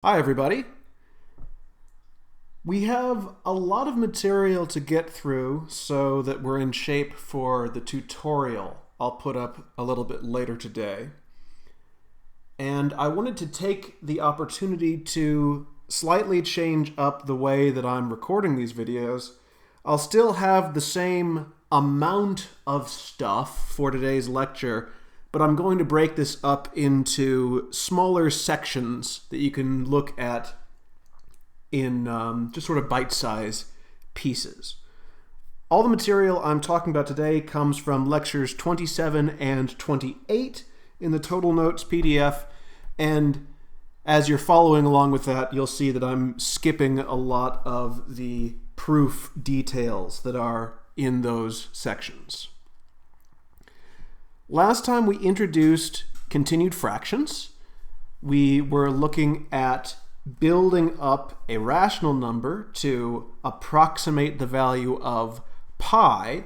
Hi everybody. We have a lot of material to get through so that we're in shape for the tutorial I'll put up a little bit later today. And I wanted to take the opportunity to slightly change up the way that I'm recording these videos. I'll still have the same amount of stuff for today's lecture, but I'm going to break this up into smaller sections that you can look at in just sort of bite-sized pieces. All the material I'm talking about today comes from lectures 27 and 28 in the Total Notes PDF, and as you're following along with that, you'll see that I'm skipping a lot of the proof details that are in those sections. Last time we introduced continued fractions. We were looking at building up a rational number to approximate the value of pi,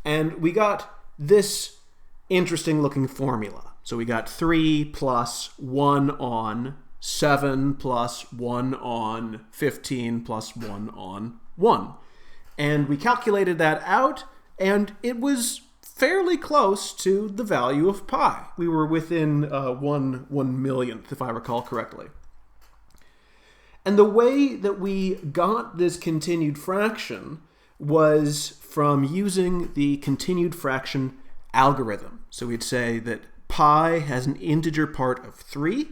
and we got this interesting looking formula. So we got 3 plus 1 on 7 plus 1 on 15 plus 1 on 1. And we calculated that out, and it was fairly close to the value of pi. We were within 1/1,000,000th, if I recall correctly. And the way that we got this continued fraction was from using the continued fraction algorithm. So we'd say that pi has an integer part of 3.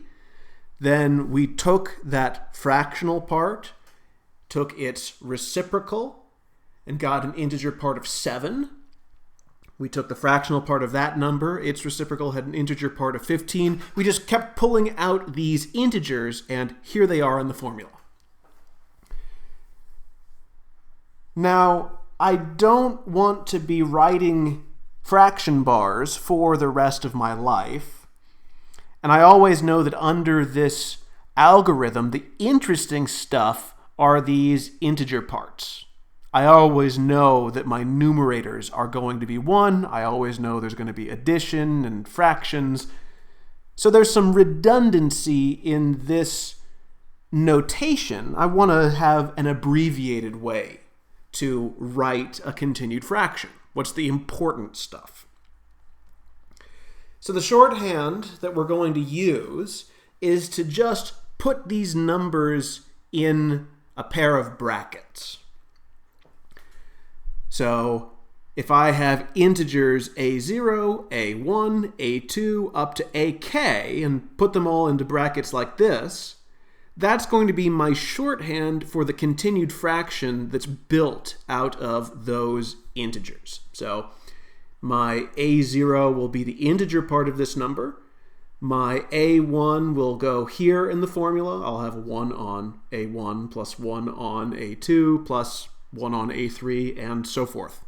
Then we took that fractional part, took its reciprocal, and got an integer part of 7. We took the fractional part of that number, its reciprocal had an integer part of 15. We just kept pulling out these integers, and here they are in the formula. Now, I don't want to be writing fraction bars for the rest of my life, and I always know that under this algorithm, the interesting stuff are these integer parts. I always know that my numerators are going to be 1. I always know there's going to be addition and fractions. So there's some redundancy in this notation. I want to have an abbreviated way to write a continued fraction. What's the important stuff? So the shorthand that we're going to use is to just put these numbers in a pair of brackets. So if I have integers a0, a1, a2, up to ak, and put them all into brackets like this, that's going to be my shorthand for the continued fraction that's built out of those integers. So my a0 will be the integer part of this number. My a1 will go here in the formula. I'll have 1 on a1 plus 1 on a2 plus 1 on a3, and so forth.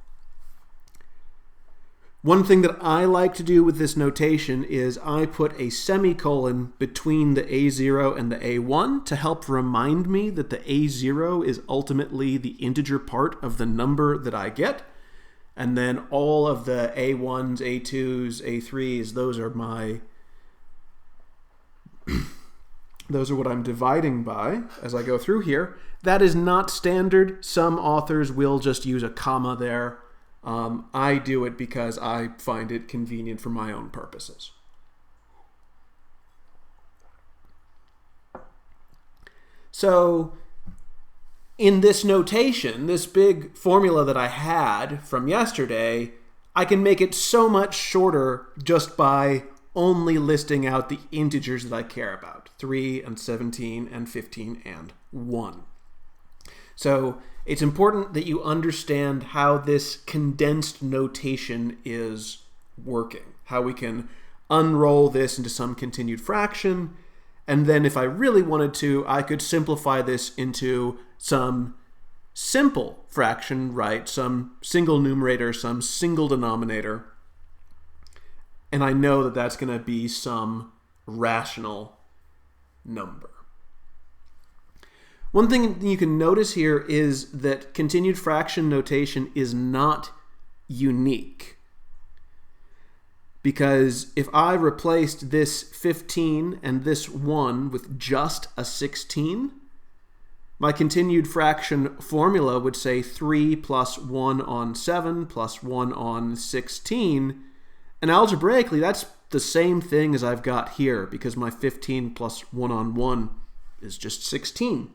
One thing that I like to do with this notation is I put a semicolon between the a0 and the a1 to help remind me that the a0 is ultimately the integer part of the number that I get, and then all of the a1s, a2s, a3s, those are what I'm dividing by as I go through here. That is not standard. Some authors will just use a comma there. I do it because I find it convenient for my own purposes. So in this notation, this big formula that I had from yesterday, I can make it so much shorter just by only listing out the integers that I care about, 3 and 17 and 15 and 1. So it's important that you understand how this condensed notation is working, how we can unroll this into some continued fraction, and then if I really wanted to, I could simplify this into some simple fraction, right? Some single numerator, some single denominator, and I know that that's going to be some rational number. One thing you can notice here is that continued fraction notation is not unique. because if I replaced this 15 and this 1 with just a 16, my continued fraction formula would say 3 plus 1 on 7 plus 1 on 16. And algebraically, that's the same thing as I've got here, because my 15 plus 1 on 1 is just 16.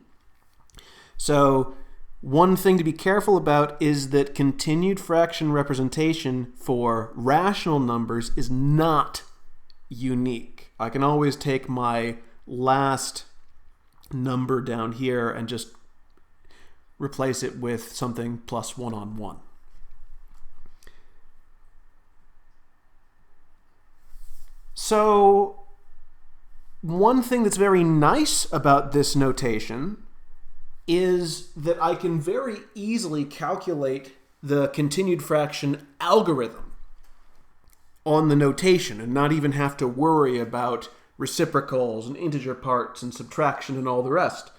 So one thing to be careful about is that continued fraction representation for rational numbers is not unique. I can always take my last number down here and just replace it with something plus 1 on 1. So one thing that's very nice about this notation is that I can very easily calculate the continued fraction algorithm on the notation and not even have to worry about reciprocals and integer parts and subtraction and all the rest,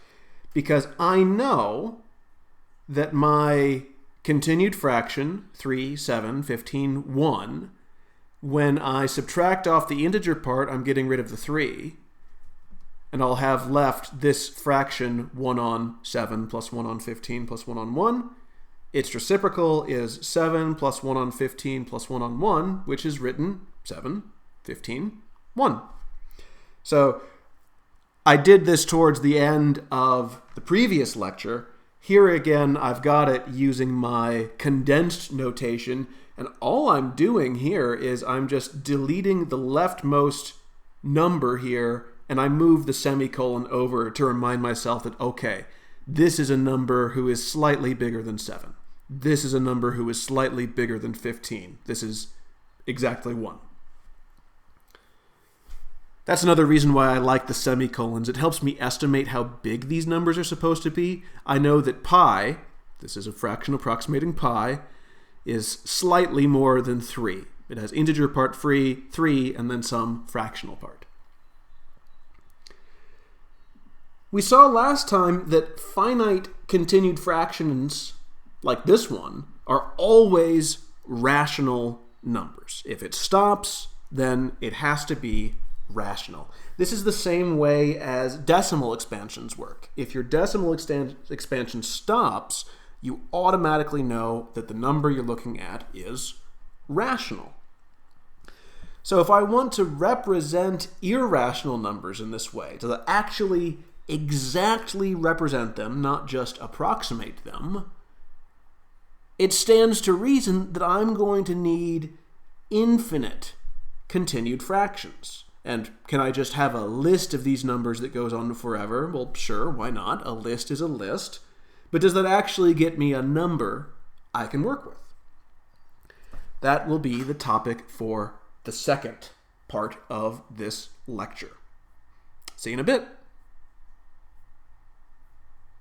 because I know that my continued fraction 3, 7, 15, 1, when I subtract off the integer part, I'm getting rid of the 3, and I'll have left this fraction 1 on 7 plus 1 on 15 plus 1 on 1. Its reciprocal is 7 plus 1 on 15 plus 1 on 1, which is written 7, 15, 1. So I did this towards the end of the previous lecture. Here again, I've got it using my condensed notation, and all I'm doing here is I'm just deleting the leftmost number here, and I move the semicolon over to remind myself that, okay, this is a number who is slightly bigger than 7. This is a number who is slightly bigger than 15. This is exactly 1. That's another reason why I like the semicolons. It helps me estimate how big these numbers are supposed to be. I know that pi, this is a fraction approximating pi, is slightly more than 3. It has integer part 3, and then some fractional part. We saw last time that finite continued fractions, like this one, are always rational numbers. If it stops, then it has to be rational. This is the same way as decimal expansions work. If your decimal expansion stops, you automatically know that the number you're looking at is rational. So if I want to represent irrational numbers in this way, to actually exactly represent them, not just approximate them, it stands to reason that I'm going to need infinite continued fractions. And can I just have a list of these numbers that goes on forever? Well, sure, why not? A list is a list. But does that actually get me a number I can work with? That will be the topic for the second part of this lecture. See you in a bit.